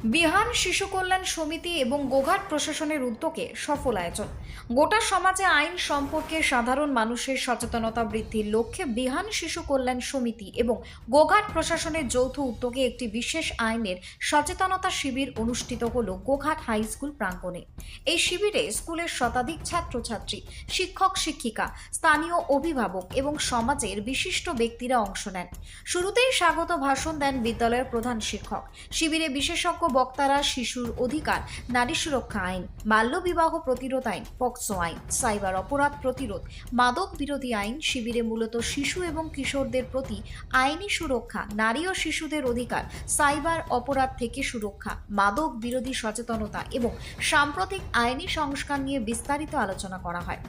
বিহান শিশু কল্যাণ সমিতি এবং গোঘাট প্রশাসনের উদ্যোগে সফল আয়োজন। গোটা সমাজে আইন সম্পর্কে সাধারণ মানুষের সচেতনতা বৃদ্ধির লক্ষ্যে বিহান শিশু কল্যাণ সমিতি এবং গোঘাট প্রশাসনের যৌথ উদ্যোগে একটি বিশেষ আইনের সচেতনতা শিবির অনুষ্ঠিত হল গোঘাট হাই স্কুল প্রাঙ্গণে। এই শিবিরে স্কুলের শতাধিক ছাত্রছাত্রী, শিক্ষক শিক্ষিকা, স্থানীয় অভিভাবক এবং সমাজের বিশিষ্ট ব্যক্তিরা অংশ নেন। শুরুতেই স্বাগত ভাষণ দেন বিদ্যালয়ের প্রধান শিক্ষক। শিবিরে বিশেষজ্ঞ বক্তারা শিশুর অধিকার, নারী সুরক্ষা আইন, বাল্যবিবাহ প্রতিরোধ আইন, পক্সো আইন, সাইবার অপরাধ প্রতিরোধ, মাদক বিরোধী আইন। শিবিরে মূলত শিশু এবং কিশোরদের প্রতি আইনি সুরক্ষা, নারী ও শিশুদের অধিকার, সাইবার অপরাধ থেকে সুরক্ষা, মাদক বিরোধী সচেতনতা এবং সাম্প্রতিক আইনি সংস্কার নিয়ে বিস্তারিত আলোচনা করা হয়।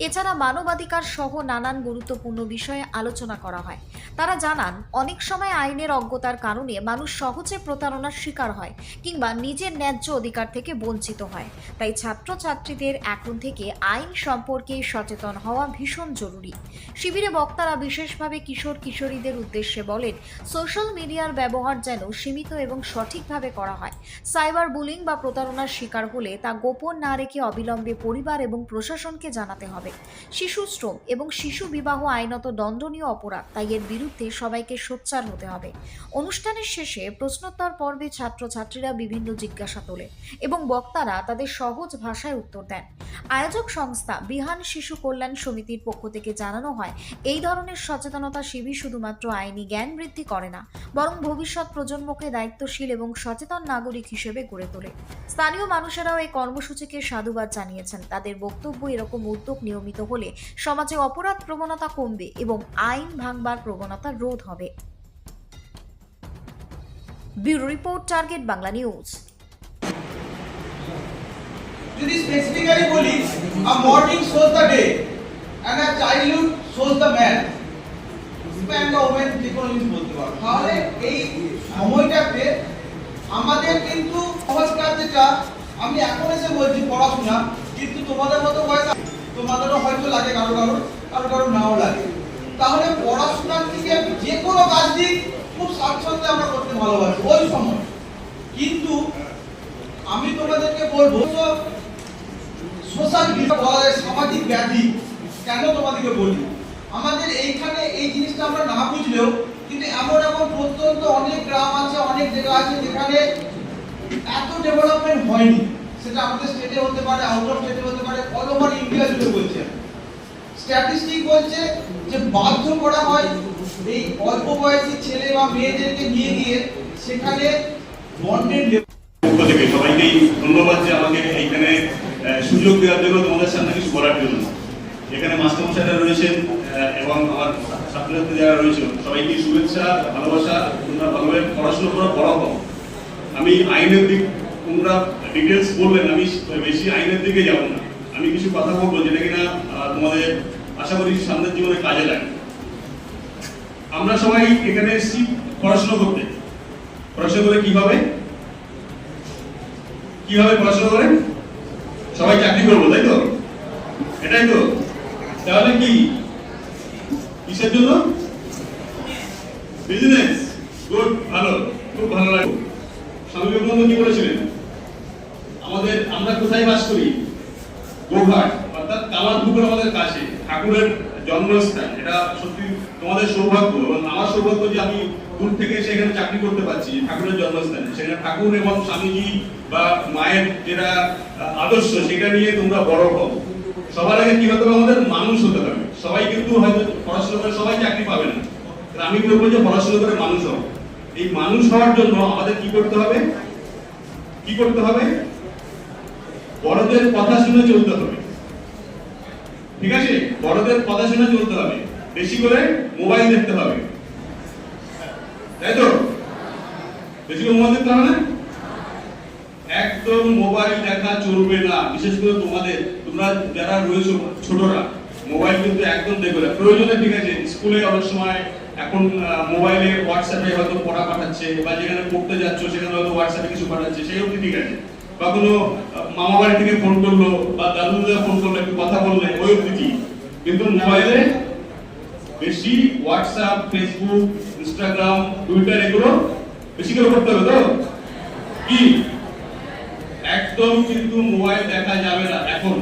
এছাড়া মানবাধিকার সহ নানান গুরুত্বপূর্ণ বিষয়ে আলোচনা করা হয়। তারা জানান, অনেক সময় আইনের অজ্ঞতার কারণে মানুষ সহজে প্রতারণার শিকার হয় কিংবা নিজের ন্যায্য অধিকার থেকে বঞ্চিত হয়। তাই ছাত্রছাত্রীদের এখন থেকে আইন সম্পর্কে সচেতন হওয়া ভীষণ জরুরি। শিবিরে বক্তারা বিশেষভাবে কিশোর কিশোরীদের উদ্দেশ্যে বলেন, সোশ্যাল মিডিয়ার ব্যবহার যেন সীমিত এবং সঠিকভাবে করা হয়। সাইবার বুলিং বা প্রতারণার শিকার হলে তা গোপন না রেখে অবিলম্বে পরিবার এবং প্রশাসনকে জানাতে হবে। শিশু শ্রম এবং শিশু বিবাহ আইনত দণ্ডনীয় অপরাধ, তাই এর বিরুদ্ধে সবাইকে সোচ্চার হতে হবে। অনুষ্ঠানের শেষে প্রশ্নোত্তর পর্বে ছাত্রছাত্রীরা বিভিন্ন জিজ্ঞাসা তোলে এবং বক্তারা তাদের সহজ ভাষায় উত্তর দেন। আয়োজক সংস্থা বিহান শিশু কল্যাণ সমিতির পক্ষ থেকে জানানো হয়, এই ধরনের সচেতনতা শিবির শুধুমাত্র আইনি জ্ঞান বৃদ্ধি করে না, বরং ভবিষ্যৎ প্রজন্মকে দায়িত্বশীল এবং সচেতন নাগরিক হিসেবে গড়ে তোলে। স্থানীয় মানুষেরাও এই কর্মসূচিকে সাধুবাদ জানিয়েছেন। তাদের বক্তব্য, এরকম উদ্যোগ নিয়মিত হলে সমাজে অপরাধ প্রবণতা কমবে এবং আইন ভাঙবার প্রবণতা রোধ হবে। Bureau report, target Bangla news. যদি স্পেসিফিক্যালি বলি, a morning shows the day and a childhood shows the man, man বা ওমেন যে কোনো জিনিস বলতে পারো। তাহলে এই সময়টাতে আমাদের কিন্তু সহজ কাজ, যেটা আমি এখন এসে বলছি পড়াশোনা, কিন্তু তোমাদের মতো বয়স তোমাদেরও হয়তো লাগে, কারো কারো কারো কারো নাও লাগে। তাহলে পড়াশোনার থেকে যে কোনো কাজ দিক খুব স্বাচ্ছন্দ্যে আমরা করতে ভালোবাসি ওই সময়। কিন্তু আমি তোমাদেরকে বলবো, সোশ্যাল মিডিয়া বলা যায় সামাজিক ব্যাধি। কেন তোমাদেরকে বলি, আমাদের এইখানে এই জিনিসটা আমরা না বুঝলেও কিন্তু এমন এমন প্রত্যন্ত অনেক গ্রাম আছে, অনেক জায়গা আছে যেখানে এত ডেভেলপমেন্ট হয়নি। সেটা আমাদের স্টেটে হতে পারে, আউট অফ স্টেটে হতে পারে, অল ওভার ইন্ডিয়া জুড়ে বলছে। স্ট্যাটিস্টিক বলছে যে বাধ্য করা হয় এই অল্প বয়সী ছেলে বা মেয়েদেরকে নিয়ে গিয়ে সেখানে বন্ডেড পক্ষ থেকে সবাইকেই ধন্যবাদ যে আমাকে এইখানে সুযোগ দেওয়ার জন্য, তোমাদের সামনে কিছু করার জন্য। এখানে মাস্টারমশাইরা রয়েছেন এবং আমার ছাত্রছাত্রী যারা রয়েছে, সবাইকে শুভেচ্ছা, ভালোবাসা। তোমরা ভালোভাবে পড়াশোনা করো, বড় হও। আমি আইনের দিক, তোমরা ডিটেলস বললেন, আমি বেশি আইনের দিকে যাব না। আমি কিছু কথা বলবো যেটা কিনা তোমাদের আশা করি সামনের জীবনে কাজে লাগে। আমরা সবাই এখানে এসেছি পড়াশোনা করতে। পড়াশোনা করে কিভাবে পড়াশোনা করেন? সবাই চাকরি করবো, তাই তো? এটাই তো। তাহলে কি কিসের জন্য? বিজনেস। গুড, ভালো, খুব ভালো লাগলো। স্বামী বিবেকানন্দ কি বলেছিলেন? আমরা কোথায় বাস করি? গোঘাট, অর্থাৎ কামারপুকুর আমাদের কাছে, ঠাকুরের জন্মস্থান। এটা সত্যি তোমাদের সৌভাগ্য এবং আমার সৌভাগ্য যে আমি দূর থেকে সেখানে চাকরি করতে পারছি, ঠাকুরের জন্মস্থানে। সেখানে ঠাকুর এবং স্বামীজি বা মায়ের যেটা আদর্শ, সেটা নিয়ে তোমরা বড় হও। সবার আগে কি হতে হবে? আমাদের মানুষ হতে হবে। সবাই কিন্তু হয়তো পড়াশোনা করে সবাই চাকরি পাবে না। আমি বলবো যে পড়াশোনা করে মানুষ হও। এই মানুষ হওয়ার জন্য আমাদের কি করতে হবে? বড়দের কথা শুনে চলতে হবে। ঠিক আছে? বড়দের কথা শুনে চলতে হবে। বেশি করে মোবাইল দেখতে হবে, তাই তো? বেশি করে মোবাইল দেখতে হবে না? একদম মোবাইল দেখা চলবে না। বিশেষ করে তোমরা যারা রয়েছো ছোটরা, মোবাইল কিন্তু একদম দেখবে না। প্রয়োজনে, ঠিক আছে, স্কুলে অনেক সময় এখন মোবাইলে হোয়াটসঅ্যাপে হয়তো পড়া পাঠাচ্ছে, বা যেখানে পড়তে যাচ্ছ সেখানে হয়তো হোয়াটসঅ্যাপে কিছু পাঠাচ্ছে, সেই অবধি ঠিক আছে। বা কোনো মামা বাড়ি থেকে ফোন করলো বা দাদু ফোন করলো, একটু কথা বললে, ওই অবধি ঠিক। কিন্তু মোবাইলে বেশি হোয়াটসঅ্যাপ, ফেসবুক, ইনস্টাগ্রাম, টুইটার, এগুলো বেশি করে করতে হবে তো? কি কি একদম কিন্তু মোবাইল দেখা যাবে না এখন।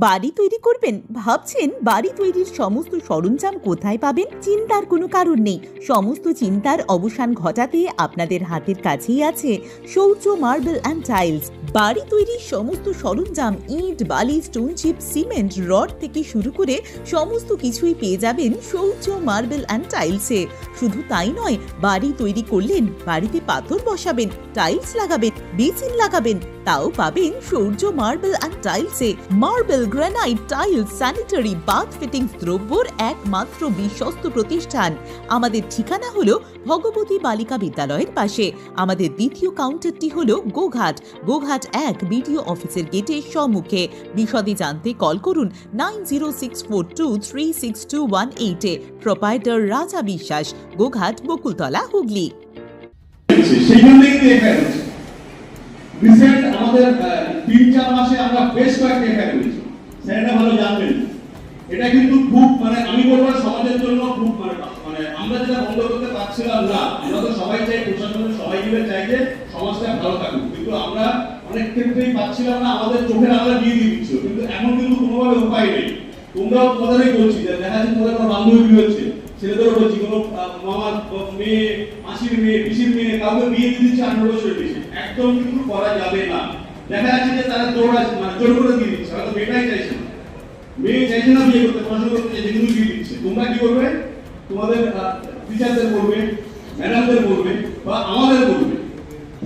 বাড়ি তৈরি করবেন? ভাবছেন বাড়ি তৈরির সমস্ত সরঞ্জাম কোথায় পাবেন? চিন্তার কোনো কারণ নেই। সমস্ত চিন্তার অবসান ঘটাতে আপনাদের হাতের কাছেই আছে শৌর্য মার্বেল অ্যান্ড টাইলস। বাড়ি তৈরির সমস্ত সরঞ্জাম, ইট, বালি, স্টোন চিপ, সিমেন্ট, রড থেকে শুরু করে সমস্ত কিছুই পেয়ে যাবেন শৌর্য মার্বেল অ্যান্ড টাইলসে। শুধু তাই নয়, বাড়ি তৈরি করলেন, বাড়িতে পাথর বসাবেন, টাইলস লাগাবেন, বেসিন লাগাবেন, তাও পাবেন শৌর্য মার্বেল অ্যান্ড টাইলসে। Marble, granite, tiles, sanitary, bath fittings দ্রব্যর একমাত্র বিশ্বস্ত প্রতিষ্ঠান। আমাদের ঠিকানা হলো ভগবতী বালিকা বিদ্যালয়ের পাশে। আমাদের দ্বিতীয় কাউন্টারটি হলো গোঘাট 1 বিডিও অফিসের গেটের সম্মুখে। বিশদে জানতে কল করুন 9064236218 প্রোপাইটার রাজা বিশ্বাস, গোঘাট, বকুলতলা, হুগলি। সেইখান থেকে দেখা যাচ্ছে রিসেন্ট আমাদের 3-4 মাসে আমরা বেশ কয়েকটা দেখা করেছি, সেটা ভালো জানবেন। এটা কিন্তু খুব আমি বলবো সমাজের জন্য খুব আমরা যেটা বন্ধ করতে পারছিলাম না। আমরা তো সবাই চাই, প্রশাসনের সবাই মিলে চাই যে সমাজটা ভালো থাকুক, কিন্তু আমরা অনেক ক্ষেত্রেই পাচ্ছিলাম না, আমাদের চোখের আড়ালে দিয়ে দিচ্ছিল। কিন্তু এখন কিন্তু কোনোভাবে উপায় নেই। তোমরাও তোমাদেরই বলছি যে দেখা যাচ্ছে তোমাদের কোনো বান্ধবী বিয়ে হচ্ছে, ছেলেদেরও বলছি কোনো মামার মেয়ে, মাসির মেয়ে, পিসির মেয়ে কাউকে বিয়ে দিয়ে দিচ্ছে 18 বছরের বেশি। একদম কিন্তু করা যাবে না। দেখা যাচ্ছে যে তারা জোর করে দিয়ে দিচ্ছে, হয়তো মেয়েটাই চাইছে না, মেয়ে চাইছে না বিয়ে করতে, পড়াশোনা করতে চাইছে কিন্তু বিয়ে দিচ্ছে। তোমরা কি করবে? তোমাদের টিচারদের বলবে, ম্যাডামদের বলবে, বা আমাদের বলবে।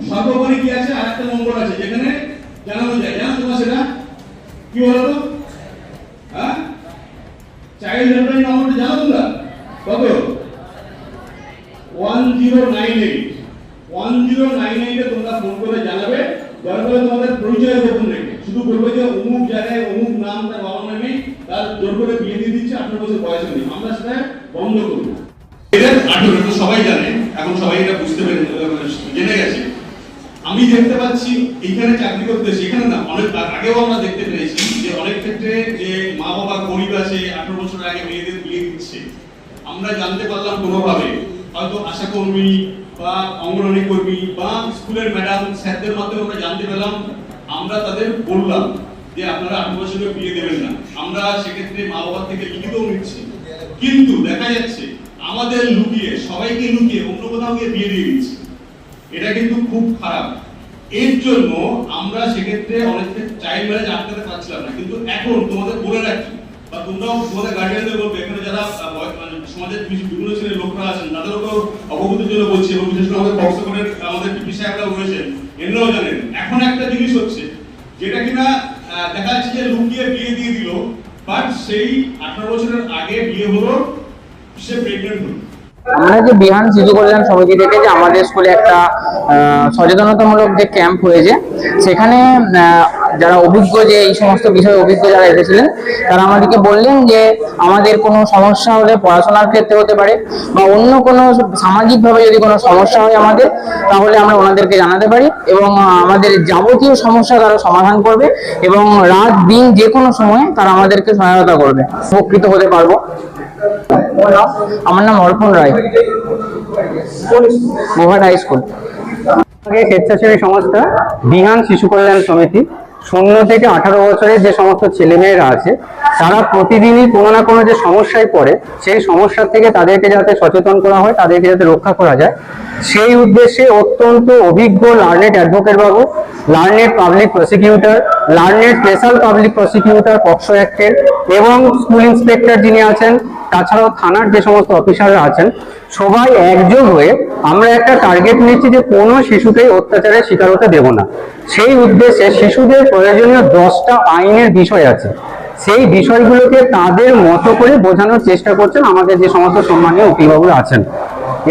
সর্বোপরি কি আছে, আরেকটা নম্বর আছে যেখানে জানানো যায়, জানো তোমরা সেটা কি বলো তো? হ্যাঁ, চাইল্ড হেল্পলাইন নম্বরটা জানো তোমরা? কত? 1098 তোমরা ফোন করে জানাবে। দরকার তোমাদের পরিচয় গোপন রেখে শুধু বলবে যে অমুক জায়গায় অমুক নাম, তার বাবা নামে, তার জোর করে বিয়ে দিয়ে দিচ্ছে, 18 বছর বয়স নেই। আমরা সেটা বন্ধ করবো। এটা 18 তো সবাই জানে, এখন সবাই এটা বুঝতে পেরে জেনে গেছে। আমি দেখতে পাচ্ছি এখানে চাকরি করতে, সেখানে না, অনেক আগেও আমরা দেখতে পেরেছি যে অনেক ক্ষেত্রে যে মা বাবা গরিব আছে, 18 বছর আগে মেয়েদের বিয়ে দিচ্ছে। আমরা জানতে পারলাম কোনোভাবে, হয়তো আশা কর্মী বা অঙ্গনওয়াড়ি কর্মী বা স্কুলের ম্যাডাম স্যারদের মাধ্যমে আমরা জানতে পেলাম। আমরা তাদের বললাম যে আপনারা 18 বছরের বিয়ে দেবেন না। আমরা সেক্ষেত্রে মা বাবার থেকে লিখিতও নিচ্ছি, কিন্তু দেখা যাচ্ছে আমাদের লুকিয়ে, সবাইকে লুকিয়ে অন্য কোথাও গিয়ে বিয়ে দিয়ে দিচ্ছে। এটা কিন্তু খুব খারাপ। এর জন্য আমরা সেক্ষেত্রে অনেক চাইল্ড ম্যারেজ আটকাতে পারছিলাম না। কিন্তু এখন তোমাদের বলে রাখি, বা তোমরাও তোমাদের গার্ডিয়ানদের বলবে, এখানে যারা সমাজের বিভিন্ন শ্রেণীর লোকরা আছেন তাদেরও অবগতির জন্য বলছি, এবং বিশেষ করে আমাদের বক্সকরের আমাদের টিপি সাহেবরাও রয়েছেন, এনারাও জানেন। এখন একটা জিনিস হচ্ছে যেটা কিনা দেখা যাচ্ছে যে লুকিয়ে বিয়ে দিয়ে দিল, বাট সেই 18 বছরের আগে বিয়ে হলো, সে প্রেগনেন্ট হলো। আমরা যে বিহান শিশু কল্যাণ সমিতি থেকে যে আমাদের স্কুলে একটা সচেতনতামূলক যে ক্যাম্প হয়েছে, সেখানে যারা অভিজ্ঞ, যে এই সমস্ত বিষয়ে অভিজ্ঞ যারা এসেছিলেন, তারা আমাদেরকে বললেন যে আমাদের কোনো সমস্যা হলে পড়াশোনার ক্ষেত্রে হতে পারে বা অন্য কোনো সামাজিকভাবে যদি কোনো সমস্যা হয় আমাদের, তাহলে আমরা ওনাদেরকে জানাতে পারি এবং আমাদের যাবতীয় সমস্যা তারা সমাধান করবে এবং রাত দিন যে কোনো সময়ে তারা আমাদেরকে সহায়তা করবে, উপকৃত হতে পারবো। আমার নাম অর্পণ রায়, গোঘাট হাই স্কুল। স্বেচ্ছাসেবী সংস্থা বিহান শিশু কল্যাণ সমিতি 0 থেকে 18 বছরের যে সমস্ত ছেলেমেয়েরা আছে, তারা প্রতিদিনই কোনো না কোনো যে সমস্যায় পড়ে, সেই সমস্যার থেকে তাদেরকে যাতে সচেতন করা হয়, তাদেরকে যাতে রক্ষা করা যায়, সেই উদ্দেশ্যে অত্যন্ত অভিজ্ঞ লার্নেড অ্যাডভোকেট বাবু, learned public prosecutor, learned special public prosecutor POCSO অ্যাক্টের এবং স্কুল ইন্সপেক্টর যিনি আছেন, তাছাড়াও থানার যে সমস্ত অফিসাররা আছেন, সবাই একযোগ হয়ে আমরা একটা টার্গেট নিচ্ছি যে কোনো শিশুকেই অত্যাচারের শিকার হতে দেব না। সেই উদ্দেশ্যে শিশুদের প্রয়োজনীয় 10টা আইনের বিষয় আছে, সেই বিষয়গুলোকে তাদের মতো করে বোঝানোর চেষ্টা করছেন আমাদের যে সমস্ত সম্মানীয় উকিলবাবুরা আছেন।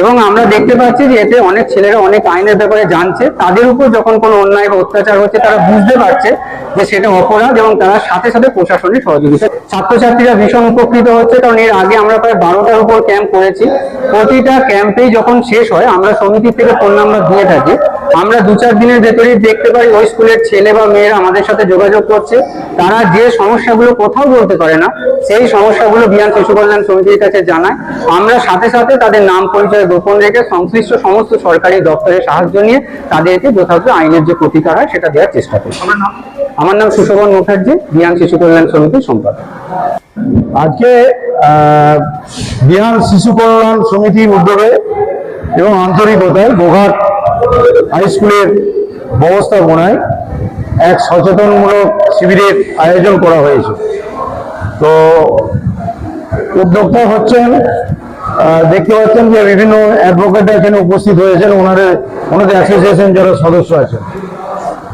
এবং আমরা দেখতে পাচ্ছি যে এতে অনেক ছেলেরা অনেক আইনের ব্যাপারে জানছে, তাদের উপর যখন কোনো অন্যায় বা অত্যাচার হচ্ছে তারা বুঝতে পারছে যে সেটা অপরাধ এবং তারা সাথে সাথে প্রশাসনিক সহযোগিতা। ছাত্রছাত্রীরা ভীষণ উপকৃত হচ্ছে, কারণ এর আগে আমরা প্রায় 12টার উপর ক্যাম্প করেছি। প্রতিটা ক্যাম্পেই যখন শেষ হয় আমরা সমিতি থেকে ফোন নাম্বার দিয়ে থাকি, আমরা 2-4 দিনের ভেতরেই দেখতে পাই ওই স্কুলের ছেলে বা মেয়েরা আমাদের সাথে যোগাযোগ করছে। তারা যে সমস্যাগুলো কোথাও বলতে পারে না, সেই সমস্যাগুলো বিহান শিশু কল্যাণ সমিতির কাছে জানায়। আমরা সাথে সাথে তাদের নাম পরিচয় গোপন রেখে সংশ্লিষ্ট সমস্ত সরকারি দপ্তরের সাহায্য নিয়ে তাদেরকে যথাযথ আইনের যে প্রতিকার হয় সেটা দেওয়ার চেষ্টা করি। আমার নাম সুশোভন মুখার্জি, বিহান শিশু কল্যাণ সমিতির সম্পাদক। আজকে বিহান শিশু কল্যাণ সমিতির উদ্যোগে এবং আন্তরিকতায় গোঘাট হাই স্কুলের ব্যবস্থাপনায় এক সচেতনমূলক শিবিরের আয়োজন করা হয়েছে। তো উদ্যোক্তা হচ্ছেন, দেখতে পাচ্ছেন যে বিভিন্ন অ্যাডভোকেট এখানে উপস্থিত হয়েছেন, ওনাদের অ্যাসোসিয়েশন যারা সদস্য আছেন।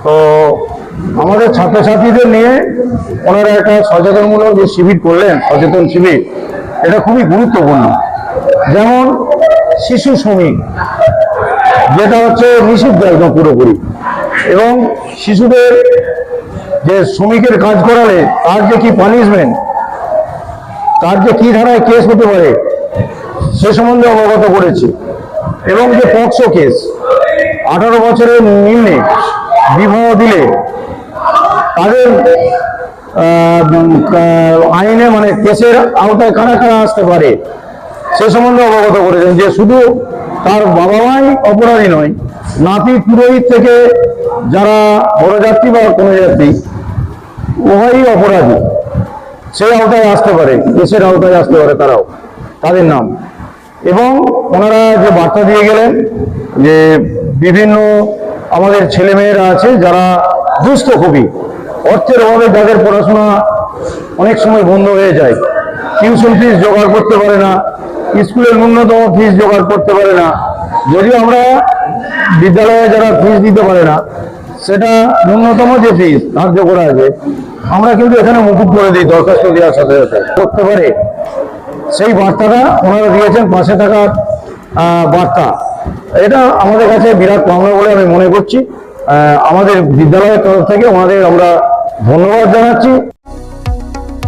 তো আমাদের ছাত্রছাত্রীদের নিয়ে ওনারা একটা সচেতনমূলক যে শিবির করলেন, সচেতন শিবির, এটা খুবই গুরুত্বপূর্ণ। যেমন শিশু শ্রমিক, যেটা হচ্ছে নিষিদ্ধ একদম পুরোপুরি, এবং শিশুদের যে শ্রমিকের কাজ করালে তার যে কি পানিশমেন্ট, তার যে কি ধারায় কেস হতে পারে সে সম্বন্ধে অবগত করেছি। এবং যে পক্সো কেস, 18 বছরের নিম্নে বিবাহ দিলে তাদের আইনে মানে কেসের আওতায় কারা কারা আসতে পারে সে সম্বন্ধে অবগত করেছেন। যে শুধু তার বাবা মাই অপরাধী নয়, নাতি পুরোহিত থেকে যারা বড় যাত্রী বা কোনো যাত্রী উভয়ই অপরাধী, সেই আওতায় আসতে পারে, কেসের আওতায় আসতে পারে তারাও, তাদের নাম। এবং ওনারা যে বার্তা দিয়ে গেলেন যে বিভিন্ন আমাদের ছেলেমেয়েরা আছে যারা দুস্থ, খুবই অর্থের অভাবে যাদের পড়াশোনা অনেক সময় বন্ধ হয়ে যায়, টিউশন ফিস জোগাড় করতে পারে না, স্কুলের ন্যূনতম ফিস জোগাড় করতে পারে না, যদিও আমরা বিদ্যালয়ে যারা ফিস দিতে পারে না সেটা ন্যূনতম যে ফিস ধার্য করা আছে আমরা কিন্তু এখানে মুকুব করে দিই, দরখাস্ত দেওয়ার সাথে সাথে করতে পারে। সেই বার্তাটা ওনারা দিয়েছেন, পাশে থাকার বার্তা, এটা আমাদের কাছে বিরাট পাওনা বলে আমি মনে করছি। আমাদের বিদ্যালয়ের তরফ থেকে ওনাদের আমরা ধন্যবাদ জানাচ্ছি।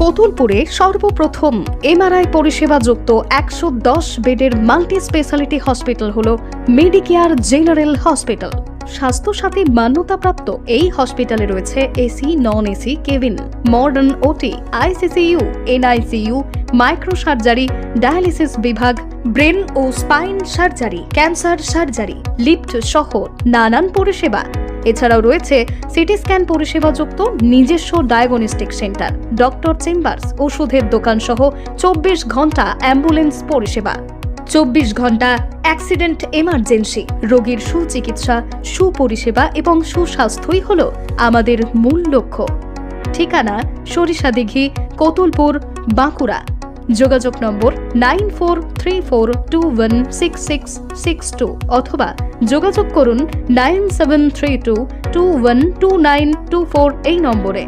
কতুলপুরে সর্বপ্রথম এমআরআই পরিষেবা যুক্ত 110 বেডের মাল্টি স্পেশালিটি হসপিটাল হল মেডিকেয়ার জেনারেল হসপিটাল। স্বাস্থ্যসাথী মান্যতাপ্রাপ্ত এই হসপিটালে রয়েছে AC, non AC cabin, modern OT, ICCU, NICU, micro surgery, dialysis বিভাগ, ব্রেন ও spine surgery, cancer surgery, lift সহ নানান পরিষেবা। এছাড়াও রয়েছে সিটি স্ক্যান পরিষেবা যুক্ত নিজস্ব ডায়াগনস্টিক সেন্টার, ডক্টর চেম্বার্স, ওষুধের দোকান সহ 24 ঘন্টা অ্যাম্বুলেন্স পরিষেবা, 24 ঘন্টা অ্যাক্সিডেন্ট এমার্জেন্সি। রোগীর সুচিকিৎসা, সুপরিষেবা এবং সুস্বাস্থ্যই হল আমাদের মূল লক্ষ্য। ঠিকানা সরিষাদিঘি, কতুলপুর, বাঁকুড়া। যোগাযোগ নম্বর 9434216662 অথবা যোগাযোগ করুন 9732212924 এই নম্বরে।